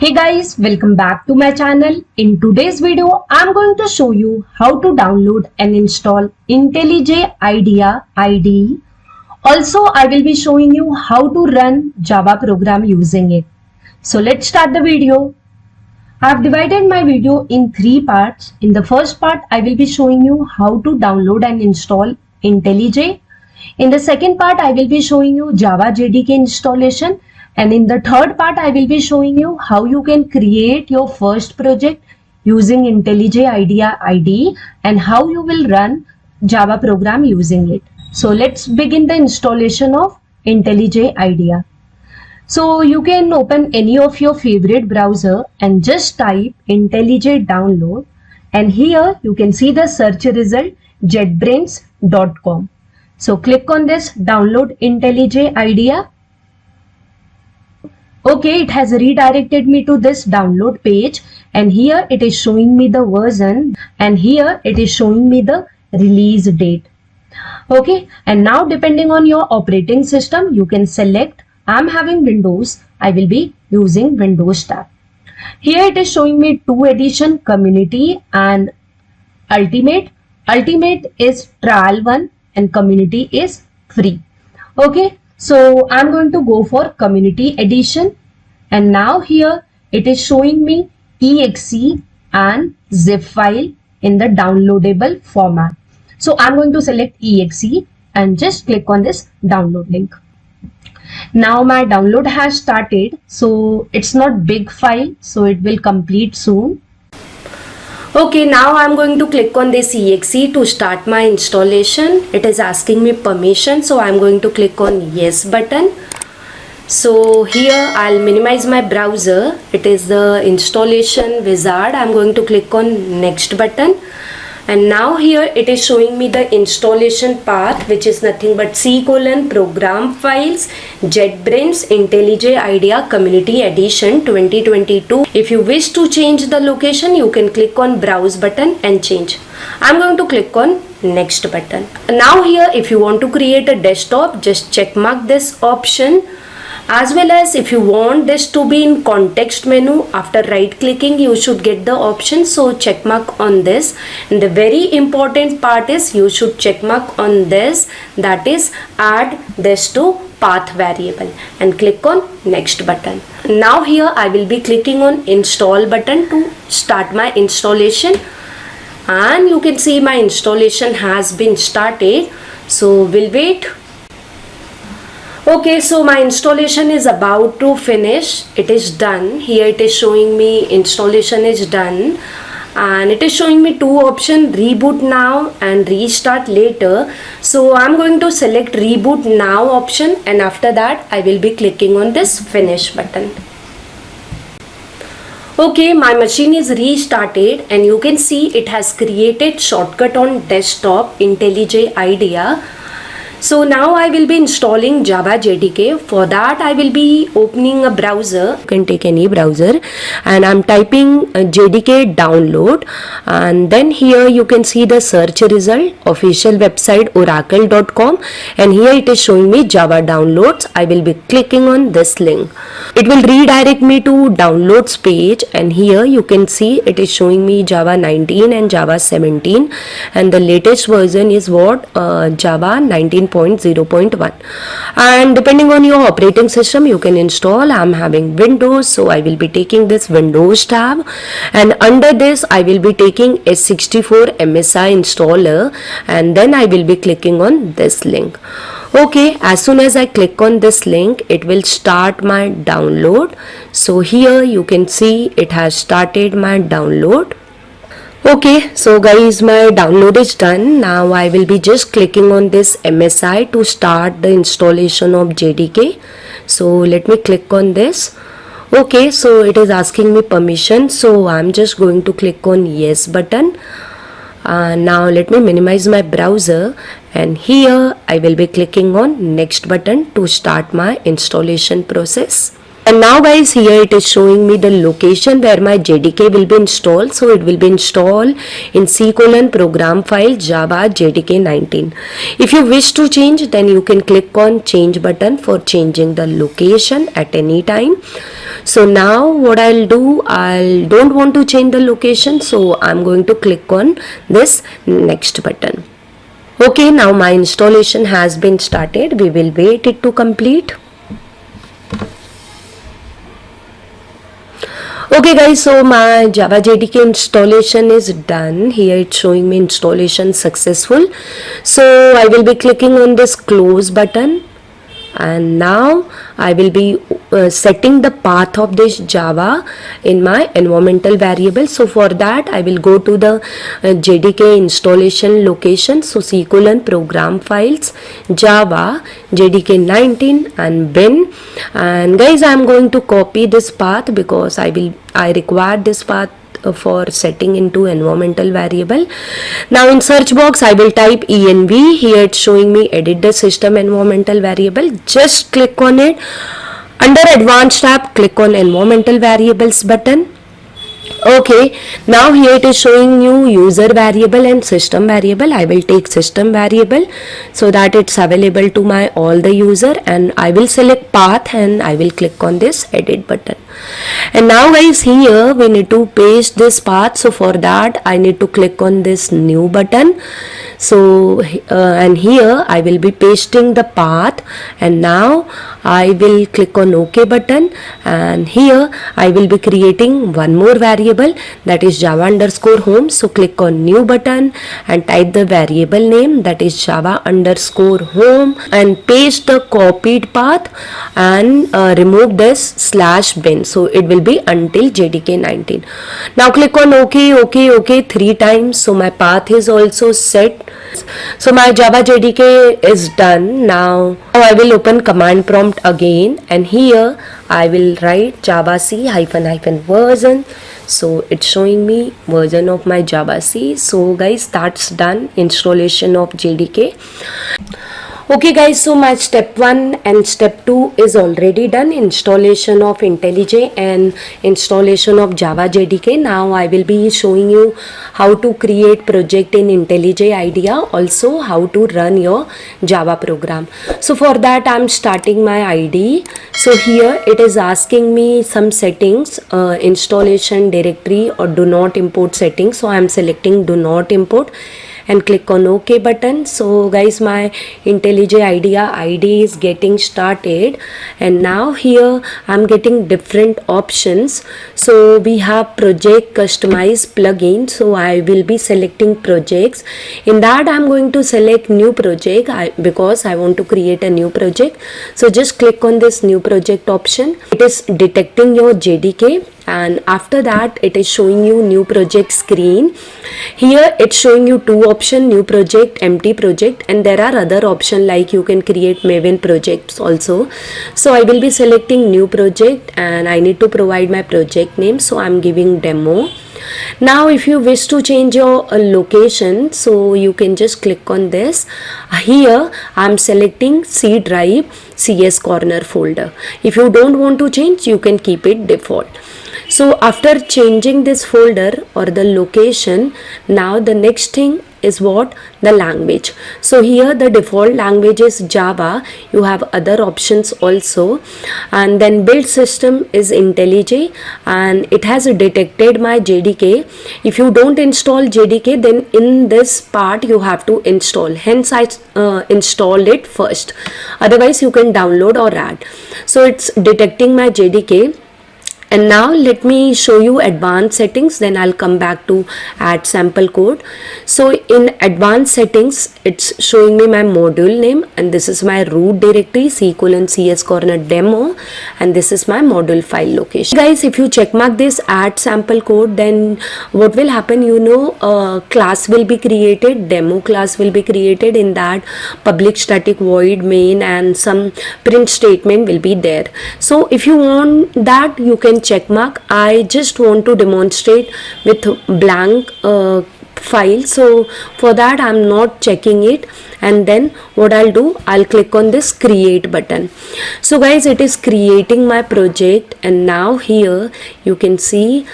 Hey guys, welcome back to my channel. In today's video, I'm going to show you how to download and install IntelliJ IDEA IDE. Also, I will be showing you how to run Java program using it. So let's start the video. I have divided my video in three parts. In the first part, I will be showing you how to download and install IntelliJ. In the second part, I will be showing you Java JDK installation. And in the third part, I will be showing you how you can create your first project using IntelliJ IDEA IDE and how you will run Java program using it. So let's begin the installation of IntelliJ IDEA. So you can open any of your favorite browser and just type IntelliJ download, and here you can see the search result jetbrains.com. So click on this download IntelliJ IDEA. Okay, it has redirected me to this download page, and here it is showing me the version, and here it is showing me the release date. Okay, and now depending on your operating system, you can select I'm having Windows, I will be using Windows tab. Here it is showing me two edition, Community and Ultimate. Ultimate is trial one and Community is free. Okay, so I'm going to go for Community edition, and now here it is showing me exe and zip file in the downloadable format. So I'm going to select exe and just click on this download link. Now my download has started, so it's not big file, so it will complete soon. Okay, now I'm going to click on this exe to start my installation. It is asking me permission, so I'm going to click on yes button. So here I'll minimize my browser. It is the installation wizard. I'm going to click on next button. And now here it is showing me the installation path, which is nothing but C:program files JetBrains IntelliJ IDEA Community Edition 2022. If you wish to change the location, you can click on browse button and change. I'm going to click on next button. Now here if you want to create a desktop, just check mark this option. As well as if you want this to be in context menu, after right clicking you should get the option, so check mark on this. And the very important part is you should check mark on this, that is add this to path variable, and click on next button. Now here I will be clicking on install button to start my installation, and you can see my installation has been started. So we'll wait. Okay, so my installation is about to finish. It is done. Here it is showing me installation is done, and it is showing me two options, reboot now and restart later. So I'm going to select reboot now option, and after that I will be clicking on this finish button. Okay, my machine is restarted, and you can see it has created shortcut on desktop IntelliJ IDEA. So now I will be installing Java JDK. For that I will be opening a browser. You can take any browser, and I'm typing JDK download, and then here you can see the search result, official website oracle.com, and here it is showing me Java downloads. I will be clicking on this link. It will redirect me to downloads page, and here you can see it is showing me Java 19 and Java 17, and the latest version is what Java 19.0.1, and depending on your operating system you can install. I'm having Windows, so I will be taking this Windows tab, and under this I will be taking S64 MSI installer, and then I will be clicking on this link. Okay, as soon as I click on this link, it will start my download. So here you can see it has started my download. Okay, so guys, my download is done. Now I will be just clicking on this MSI to start the installation of JDK. So let me click on this. Okay, so it is asking me permission, so I'm just going to click on yes button. Now let me minimize my browser, and here I will be clicking on next button to start my installation process. And now guys, here it is showing me the location where my JDK will be installed. So it will be installed in C:program file Java JDK 19. If you wish to change, then you can click on change button for changing the location at any time. So now what I'll do, I don't want to change the location, so I'm going to click on this next button. Okay, now my installation has been started. We will wait it to complete. Okay guys, so my Java JDK installation is done. Here it's showing me installation successful. So I will be clicking on this close button, and now I will be setting the path of this Java in my environmental variable. So for that I will go to the JDK installation location. So C:program files Java JDK 19 and bin, and guys I am going to copy this path because I require this path for setting into environmental variable. Now in search box I will type env. Here it's showing me edit the system environmental variable. Just click on it. Under advanced tab, click on environmental variables button. Okay, now here it is showing you user variable and system variable. I will take system variable so that it's available to my all the user, and I will select path and I will click on this edit button. And now guys, here we need to paste this path. So for that I need to click on this new button. So and here I will be pasting the path, and now I will click on OK button, and here I will be creating one more variable, that is Java_home. So click on new button and type the variable name, that is Java_home, and paste the copied path and remove this /bin. So it will be until JDK 19. Now click on OK 3 times. So my path is also set. So my Java JDK is done. Now I will open command prompt again, and here I will write java c --version. So it's showing me version of my java c. So guys, that's done, installation of JDK. Okay guys, so my step 1 and step 2 is already done, installation of IntelliJ and installation of Java JDK. Now I will be showing you how to create project in IntelliJ IDEA, also how to run your Java program. So for that I'm starting my IDE. So here it is asking me some settings, installation directory or do not import settings. So I'm selecting do not import and click on OK button. So guys, my IntelliJ IDEA IDE is getting started, and now here I'm getting different options. So we have project, customize, plugin. So I will be selecting projects. In that I'm going to select new project because I want to create a new project. So just click on this new project option. It is detecting your JDK, and after that it is showing you new project screen. Here it's showing you two options, new project, empty project, and there are other options like you can create Maven projects also. So I will be selecting new project, and I need to provide my project name, so I'm giving demo. Now if you wish to change your location, so you can just click on this. Here I'm selecting C drive CS corner folder. If you don't want to change, you can keep it default. So after changing this folder or the location, now the next thing is what? The language. So here the default language is Java. You have other options also, and then build system is IntelliJ, and it has detected my JDK. If you don't install JDK, then in this part you have to install, hence I installed it first, otherwise you can download or add. So it's detecting my JDK. And now let me show you advanced settings, then I'll come back to add sample code. So in advanced settings, it's showing me my module name, and this is my root directory C:/CS corner demo, and this is my module file location. Guys, if you check mark this add sample code, then what will happen, class will be created, demo class will be created. In that public static void main and some print statement will be there. So if you want that, you can check mark. I just want to demonstrate with blank file, so for that I'm not checking it, and then what I'll do, I'll click on this create button. So guys, it is creating my project, and now here you can see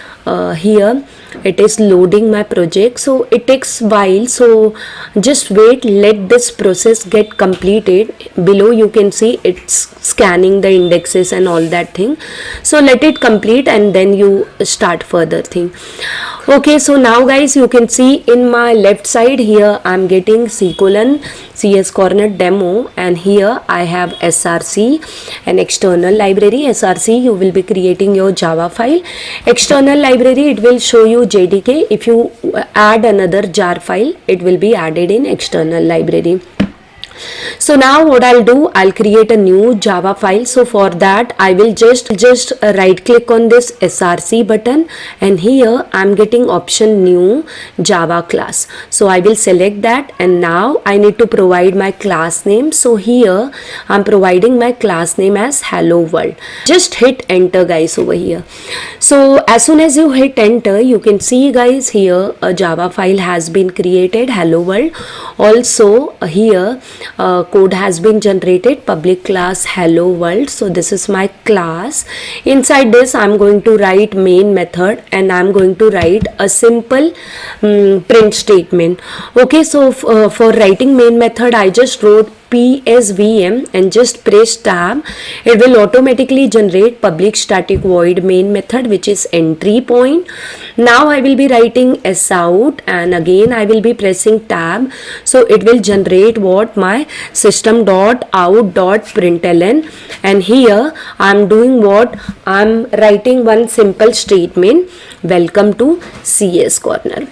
here it is loading my project. So it takes while, so just wait, let this process get completed. Below you can see it's scanning the indexes and all that thing, so let it complete and then you start further thing. Okay, so now guys, you can see in my left side here I'm getting CS Corner demo, and here I have SRC, an external library. SRC, you will be creating your Java file. External library, it will show you JDK. If you add another jar file, it will be added in external library. So now what I'll do, I'll create a new Java file. So for that I will just right click on this SRC button, and here I'm getting option new Java class. So I will select that, and now I need to provide my class name. So here I'm providing my class name as hello world. Just hit enter guys over here. So as soon as you hit enter, you can see guys here a Java file has been created, hello world. Also here code has been generated, public class hello world. So this is my class. Inside this I'm going to write main method, and I'm going to write a simple print statement. Okay, so for writing main method, I just wrote PSVM and just press tab. It will automatically generate public static void main method, which is entry point. Now I will be writing sout, and again I will be pressing tab. So it will generate what, my system.out.println, and here I'm doing what, I'm writing one simple statement, welcome to CS Corner.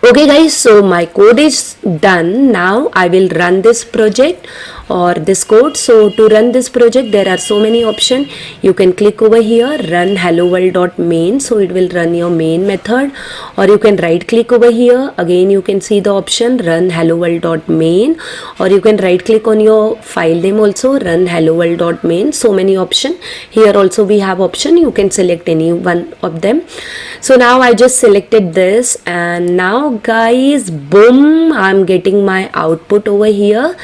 Okay guys, so my code is done. Now I will run this project or this code. So to run this project, there are so many options. You can click over here, run hello world.main, so it will run your main method, or you can right click over here. Again you can see the option run hello world.main, or you can right click on your file name also, run hello world.main. So many options. Here also we have option, you can select any one of them. So now I just selected this, and now guys, boom, I'm getting my output over here.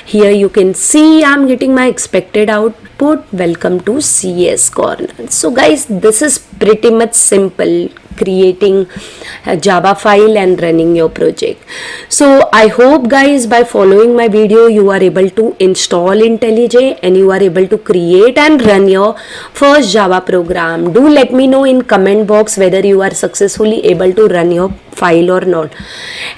Here you can see I'm getting my expected output, welcome to CS Corner. So guys, this is pretty much simple, creating a Java file and running your project. So I hope guys, by following my video, you are able to install IntelliJ and you are able to create and run your first Java program. Do let me know in comment box whether you are successfully able to run your file or not.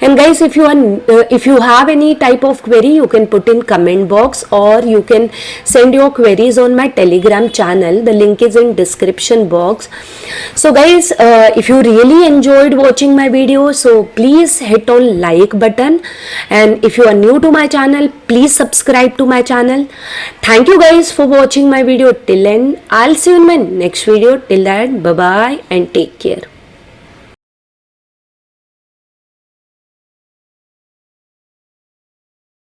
And guys, if you have any type of query, you can put in comment box, or you can send your queries on my Telegram channel. The link is in description box. So guys, if you really enjoyed watching my video, so please hit on like button, and if you are new to my channel, please subscribe to my channel. Thank you guys for watching my video till end. I'll see you in my next video. Till then, bye bye and take care.